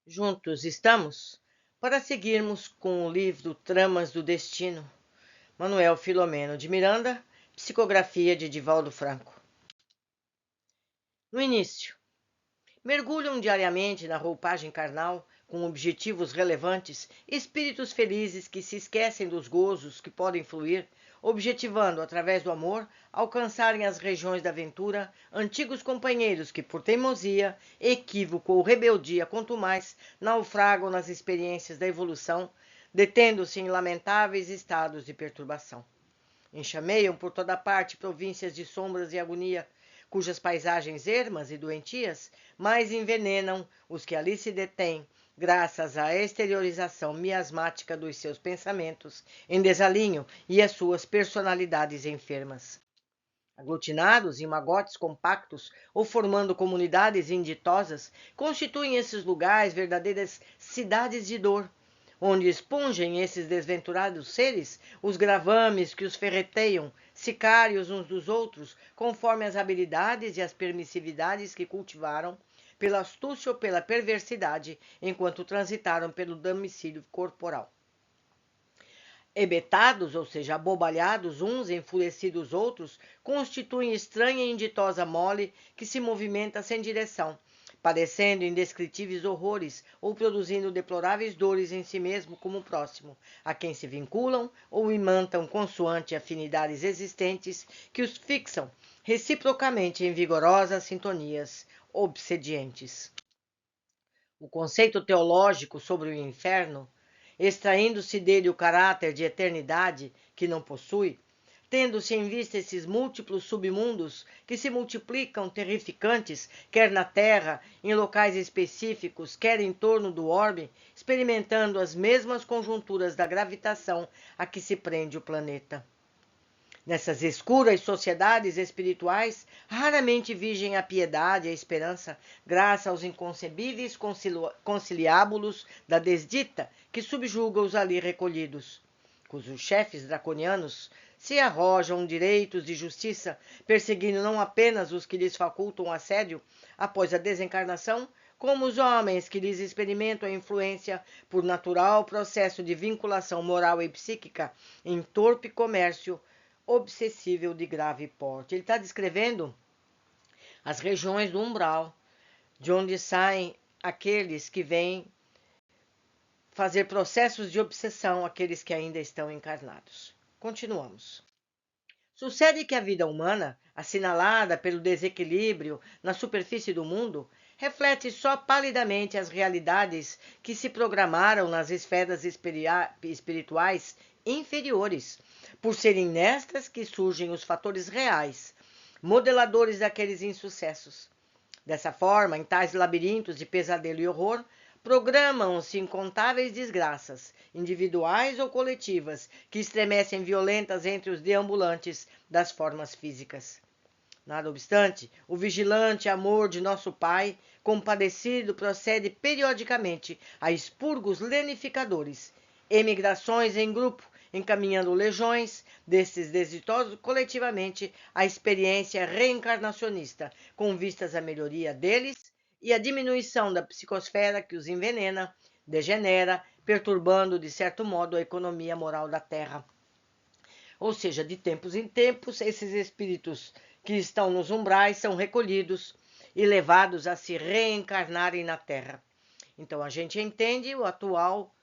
Juntos estamos para seguirmos com o livro Tramas do Destino, Manuel Filomeno de Miranda, psicografia de Divaldo Franco. No início, mergulham diariamente na roupagem carnal, com objetivos relevantes, espíritos felizes que se esquecem dos gozos que podem fluir, objetivando, através do amor, alcançarem as regiões da aventura, antigos companheiros que, por teimosia, equívoco ou rebeldia contumaz, naufragam nas experiências da evolução, detendo-se em lamentáveis estados de perturbação. Enxameiam por toda parte províncias de sombras e agonia, cujas paisagens ermas e doentias mais envenenam os que ali se detêm, graças à exteriorização miasmática dos seus pensamentos em desalinho e às suas personalidades enfermas. Aglutinados em magotes compactos ou formando comunidades inditosas, constituem esses lugares verdadeiras cidades de dor, onde expungem esses desventurados seres os gravames que os ferreteiam, sicários uns dos outros, conforme as habilidades e as permissividades que cultivaram, pela astúcia ou pela perversidade, enquanto transitaram pelo domicílio corporal. Hebetados, ou seja, abobalhados uns, enfurecidos outros, constituem estranha e inditosa mole que se movimenta sem direção, padecendo indescritíveis horrores ou produzindo deploráveis dores em si mesmo como o próximo, a quem se vinculam ou imantam consoante afinidades existentes que os fixam reciprocamente em vigorosas sintonias obsedientes. O conceito teológico sobre o inferno, extraindo-se dele o caráter de eternidade que não possui, tendo-se em vista esses múltiplos submundos que se multiplicam terrificantes, quer na Terra, em locais específicos, quer em torno do orbe, experimentando as mesmas conjunturas da gravitação a que se prende o planeta. Nessas escuras sociedades espirituais, raramente vigem a piedade e a esperança, graças aos inconcebíveis conciliábulos da desdita que subjuga os ali recolhidos, cujos chefes draconianos se arrojam direitos de justiça, perseguindo não apenas os que lhes facultam assédio após a desencarnação, como os homens que lhes experimentam a influência por natural processo de vinculação moral e psíquica em torpe comércio obsessível de grave porte. Ele está descrevendo as regiões do umbral, de onde saem aqueles que vêm fazer processos de obsessão, aqueles que ainda estão encarnados. Continuamos. Sucede que a vida humana, assinalada pelo desequilíbrio na superfície do mundo, reflete só palidamente as realidades que se programaram nas esferas espirituais inferiores, por serem nestas que surgem os fatores reais, modeladores daqueles insucessos. Dessa forma, em tais labirintos de pesadelo e horror, programam-se incontáveis desgraças, individuais ou coletivas, que estremecem violentas entre os deambulantes das formas físicas. Nada obstante, o vigilante amor de nosso Pai, compadecido, procede periodicamente a expurgos lenificadores, emigrações em grupo, encaminhando legiões destes desditosos coletivamente à experiência reencarnacionista, com vistas à melhoria deles e à diminuição da psicosfera que os envenena, degenera, perturbando de certo modo a economia moral da Terra. Ou seja, de tempos em tempos, esses espíritos que estão nos umbrais são recolhidos e levados a se reencarnarem na Terra. Então a gente entende o atual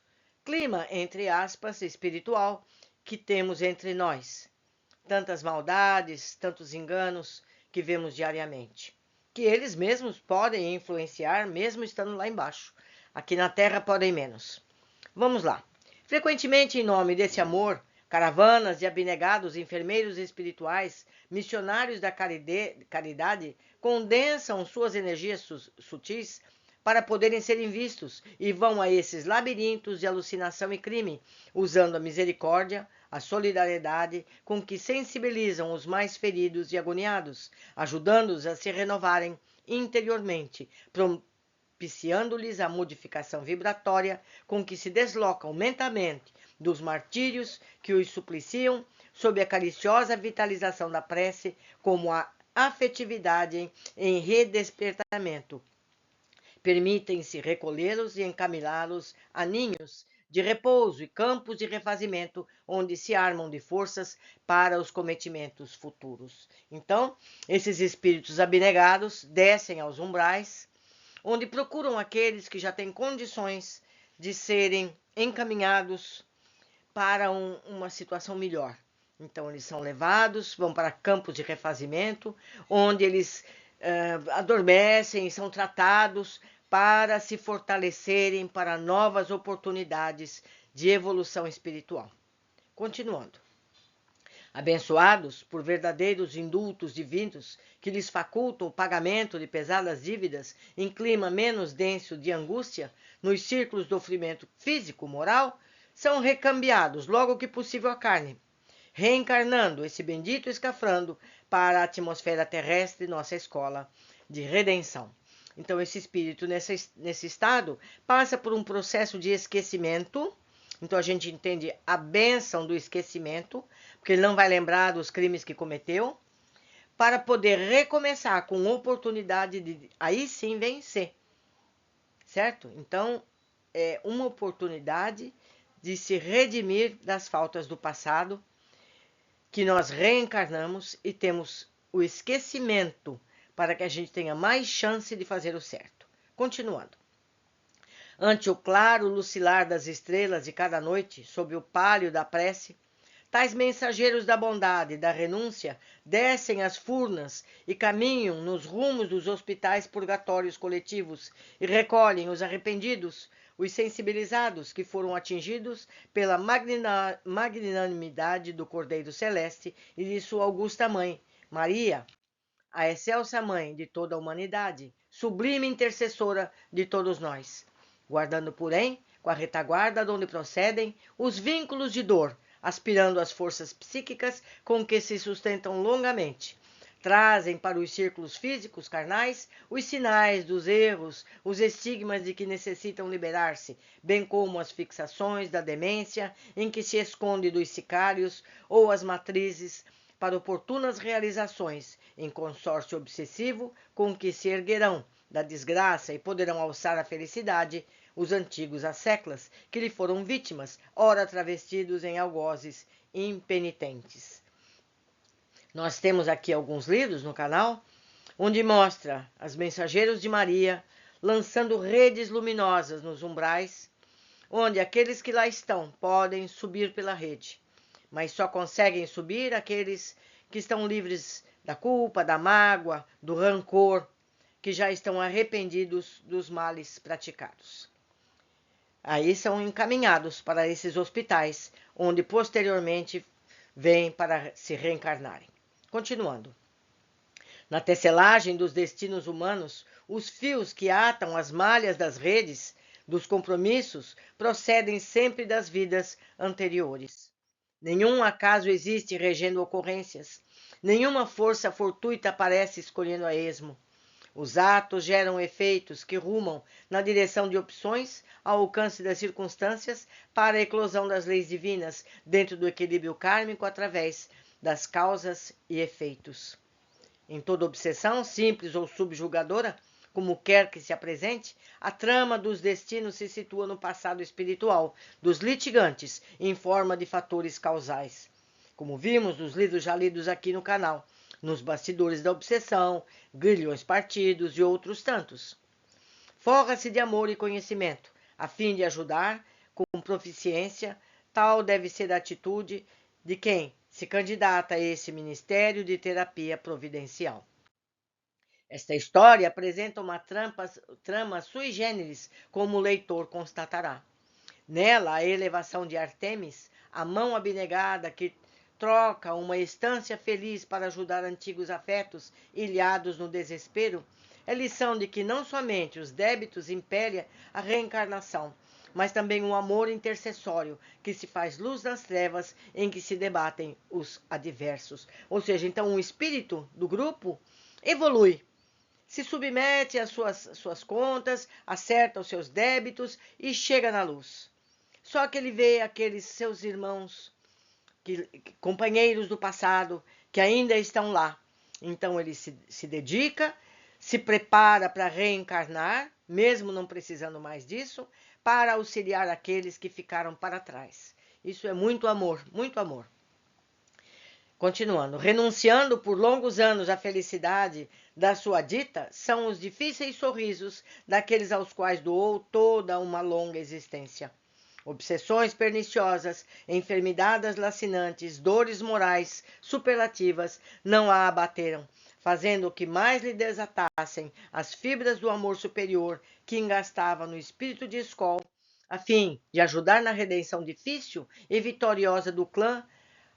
clima, entre aspas, espiritual que temos entre nós. Tantas maldades, tantos enganos que vemos diariamente. Que eles mesmos podem influenciar, mesmo estando lá embaixo. Aqui na Terra podem menos. Vamos lá. Frequentemente, em nome desse amor, caravanas de abnegados enfermeiros espirituais, missionários da caridade, condensam suas energias sutis para poderem serem vistos e vão a esses labirintos de alucinação e crime, usando a misericórdia, a solidariedade com que sensibilizam os mais feridos e agoniados, ajudando-os a se renovarem interiormente, propiciando-lhes a modificação vibratória com que se deslocam mentalmente dos martírios que os supliciam, sob a cariciosa vitalização da prece, como a afetividade em redespertamento, Permitem-se recolhê-los e encaminhá-los a ninhos de repouso e campos de refazimento, onde se armam de forças para os cometimentos futuros. Então, esses espíritos abnegados descem aos umbrais, onde procuram aqueles que já têm condições de serem encaminhados para uma situação melhor. Então, eles são levados, vão para campos de refazimento, onde eles adormecem e são tratados para se fortalecerem para novas oportunidades de evolução espiritual. Continuando. Abençoados por verdadeiros indultos divinos que lhes facultam o pagamento de pesadas dívidas em clima menos denso de angústia, nos círculos do sofrimento físico-moral, são recambiados logo que possível à carne, reencarnando esse bendito escafandro para a atmosfera terrestre, nossa escola de redenção. Então, esse espírito, nesse estado, passa por um processo de esquecimento. Então, a gente entende a bênção do esquecimento, porque ele não vai lembrar dos crimes que cometeu, para poder recomeçar com oportunidade de, aí sim, vencer. Certo? Então, é uma oportunidade de se redimir das faltas do passado, que nós reencarnamos e temos o esquecimento para que a gente tenha mais chance de fazer o certo. Continuando. Ante o claro lucilar das estrelas de cada noite, sob o pálio da prece, tais mensageiros da bondade e da renúncia descem as furnas e caminham nos rumos dos hospitais purgatórios coletivos e recolhem os arrependidos, os sensibilizados que foram atingidos pela magnanimidade do Cordeiro Celeste e de sua augusta mãe, Maria, a excelsa mãe de toda a humanidade, sublime intercessora de todos nós, guardando, porém, com a retaguarda de onde procedem os vínculos de dor, aspirando às forças psíquicas com que se sustentam longamente. Trazem para os círculos físicos carnais os sinais dos erros, os estigmas de que necessitam liberar-se, bem como as fixações da demência em que se esconde dos sicários ou as matrizes para oportunas realizações, em consórcio obsessivo com que se erguerão da desgraça e poderão alçar a felicidade os antigos asseclas que lhe foram vítimas, ora travestidos em algozes impenitentes. Nós temos aqui alguns livros no canal, onde mostra as mensageiros de Maria lançando redes luminosas nos umbrais, onde aqueles que lá estão podem subir pela rede, mas só conseguem subir aqueles que estão livres da culpa, da mágoa, do rancor, que já estão arrependidos dos males praticados. Aí são encaminhados para esses hospitais, onde posteriormente vêm para se reencarnarem. Continuando. Na tecelagem dos destinos humanos, os fios que atam as malhas das redes, dos compromissos, procedem sempre das vidas anteriores. Nenhum acaso existe regendo ocorrências. Nenhuma força fortuita aparece escolhendo a esmo. Os atos geram efeitos que rumam na direção de opções ao alcance das circunstâncias para a eclosão das leis divinas dentro do equilíbrio kármico através das causas e efeitos. Em toda obsessão, simples ou subjugadora, como quer que se apresente, a trama dos destinos se situa no passado espiritual dos litigantes em forma de fatores causais. Como vimos nos livros já lidos aqui no canal, nos bastidores da obsessão, grilhões partidos e outros tantos. Forra-se de amor e conhecimento, a fim de ajudar com proficiência, tal deve ser a atitude de quem se candidata a esse ministério de terapia providencial. Esta história apresenta uma trama sui generis, como o leitor constatará. Nela, a elevação de Artemis, a mão abnegada que troca uma estância feliz para ajudar antigos afetos ilhados no desespero, é lição de que não somente os débitos impele a reencarnação, mas também o amor intercessório, que se faz luz nas trevas em que se debatem os adversos. Ou seja, então o espírito do grupo evolui, se submete às suas contas, acerta os seus débitos e chega na luz. Só que ele vê aqueles seus irmãos, companheiros do passado, que ainda estão lá. Então ele se dedica, se prepara para reencarnar, mesmo não precisando mais disso, para auxiliar aqueles que ficaram para trás. Isso é muito amor, muito amor. Continuando, renunciando por longos anos à felicidade da sua dita, são os difíceis sorrisos daqueles aos quais doou toda uma longa existência. Obsessões perniciosas, enfermidades lacinantes, dores morais superlativas não a abateram, fazendo que mais lhe desatassem as fibras do amor superior que engastava no espírito de Skol, a fim de ajudar na redenção difícil e vitoriosa do clã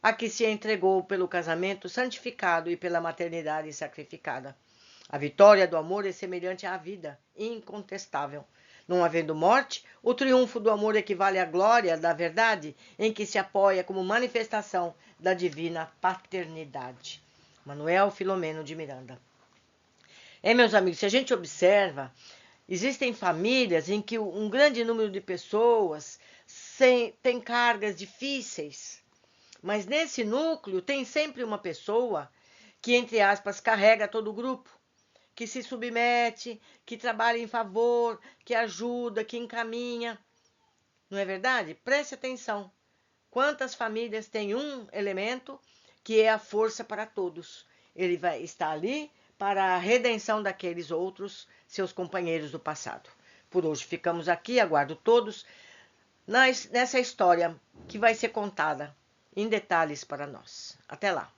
a que se entregou pelo casamento santificado e pela maternidade sacrificada. A vitória do amor é semelhante à vida, incontestável. Não havendo morte, o triunfo do amor equivale à glória da verdade em que se apoia como manifestação da divina paternidade. Manuel Filomeno de Miranda. Meus amigos, se a gente observa, existem famílias em que um grande número de pessoas tem cargas difíceis, mas nesse núcleo tem sempre uma pessoa que, entre aspas, carrega todo o grupo, que se submete, que trabalha em favor, que ajuda, que encaminha. Não é verdade? Preste atenção. Quantas famílias têm um elemento que é a força para todos? Ele vai estar ali para a redenção daqueles outros, seus companheiros do passado. Por hoje ficamos aqui, aguardo todos nessa história que vai ser contada em detalhes para nós. Até lá!